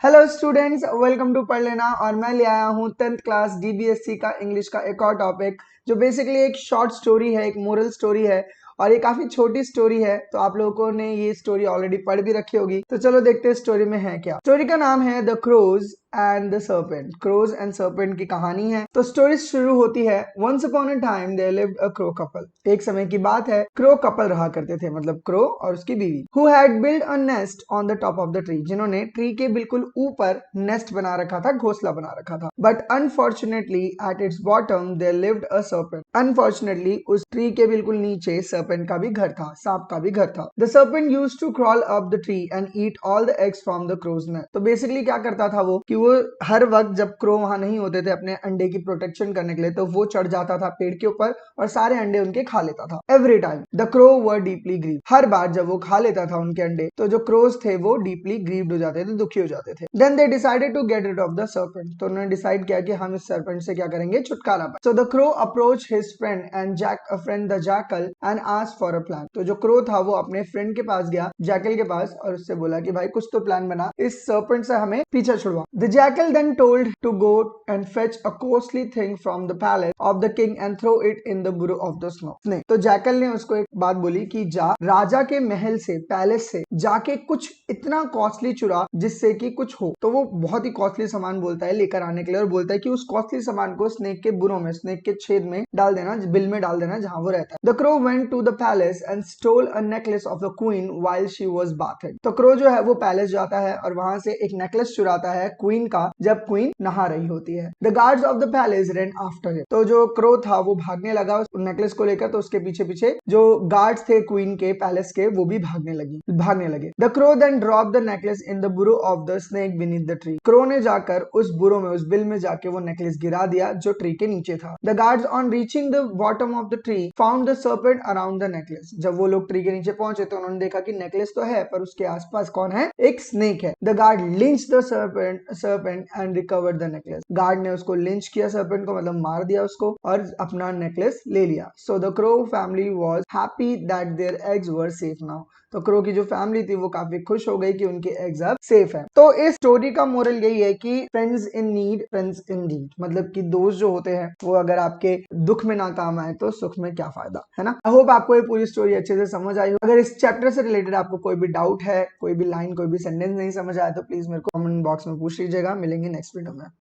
Hello students, welcome to पढ़ लेना। और मैं ले आया हूँ 10th क्लास डीबीएससी का इंग्लिश का एक और टॉपिक जो बेसिकली एक शॉर्ट स्टोरी है, एक मोरल स्टोरी है और ये काफी छोटी स्टोरी है। तो आप लोगों ने ये स्टोरी ऑलरेडी पढ़ भी रखी होगी। तो चलो देखते हैं स्टोरी में है क्या। स्टोरी का नाम है the crows and the serpent. Crows and serpent की कहानी है। तो स्टोरी शुरू होती है, once upon a time there lived a crow couple. एक समय की बात है, क्रो कपल रहा करते थे, मतलब क्रो और उसकी बीवी। Who had build a nest on the top of the tree, जिन्होंने ट्री के बिल्कुल ऊपर नेस्ट बना रखा था, घोंसला बना रखा था। But unfortunately at its bottom there lived a serpent. Unfortunately उस ट्री के बिल्कुल नीचे सर्पेंट का भी घर था, सांप का भी घर था। The serpent used to crawl up the tree and eat all the eggs from the crows nest. तो बेसिकली क्या करता था वो कि वो हर वक्त जब क्रो वहां नहीं होते थे अपने अंडे की प्रोटेक्शन करने के लिए, तो वो चढ़ जाता था पेड़ के ऊपर और सारे अंडे उनके खा लेता था। Every time the crow were deeply grieve. हर बार जब वो खा लेता था उनके अंडे, तो जो क्रोज थे वो डीपली ग्रीव्ड हो जाते थे, दुखी हो जाते थे। Then they decided to get rid of the serpent. तो उन्होंने डिसाइड किया कि हम इस सर्पेंट से क्या करेंगे, छुटकारा पाए। So the crow approach his friend and friend the jackal and asked for a plan. तो जो क्रो था वो अपने फ्रेंड के पास गया, जैकल के पास, और उससे बोला कि भाई कुछ तो प्लान बना, इस सर्पेंट से हमें पीछे छुड़वा। The jackal then told to go and fetch a costly thing from the palace of the king and throw it in the burrow of the snake। तो जैकल ने उसको एक बात बोली कि जा राजा के महल से, पैलेस से जाके कुछ इतना कॉस्टली चुरा जिससे कि कुछ हो। तो वो बहुत ही कॉस्टली सामान बोलता है लेकर आने के लिए, और बोलता है कि उस कॉस्टली सामान को स्नेक के बुरों में, स्नेक के छेद में डाल देना, बिल में डाल देना जहां वो रहता है। The crow went to the palace and stole a necklace of the queen while she was bathing. तो क्रो जो है वो पैलेस जाता है और वहां से एक नेकलेस चुराता है क्वीन का, जब क्वीन नहा रही होती है। The guards of the palace run after him. तो जो क्रो था वो भागने लगा उस नेकलेस को लेकर, तो उसके पीछे पीछे जो गार्ड्स थे क्वीन के पैलेस के, वो भी भागने लगे। The crow then drop the necklace in the burrow of the snake beneath the tree. Crow ने जाकर उस बुरो में, उस बिल में जाके वो नेकलेस गिरा दिया जो ट्री के नीचे था। The guards on reaching the bottom of the tree found the serpent around the necklace. जब वो लोग ट्री के नीचे पहुंचे तो उन्होंने देखा कि नेकलेस तो है पर उसके आसपास कौन है, एक स्नेक है। The guard lynched the serpent and recovered the necklace. Guard ने उसको लिंच किया, सर्पेंट को, मतलब मार दिया उसको, और अपना नेकलेस ले लिया। So the crow family was happy that their eggs were safe now. तो क्रो की जो फैमिली थी वो काफी खुश हो गई कि उनके एग्स अब सेफ है। तो इस स्टोरी का मोरल यही है कि friends in need friends in deed, मतलब कि दोस्त जो होते हैं वो अगर आपके दुख में ना काम आए तो सुख में क्या फायदा, है ना। आई होप आपको ये पूरी स्टोरी अच्छे से समझ आई हो। अगर इस चैप्टर से रिलेटेड आपको कोई भी डाउट है, कोई भी लाइन, कोई भी सेंटेंस नहीं समझ आया, तो प्लीज मेरे को कमेंट बॉक्स में पूछ लीजिएगा। मिलेंगे नेक्स्ट वीडियो में।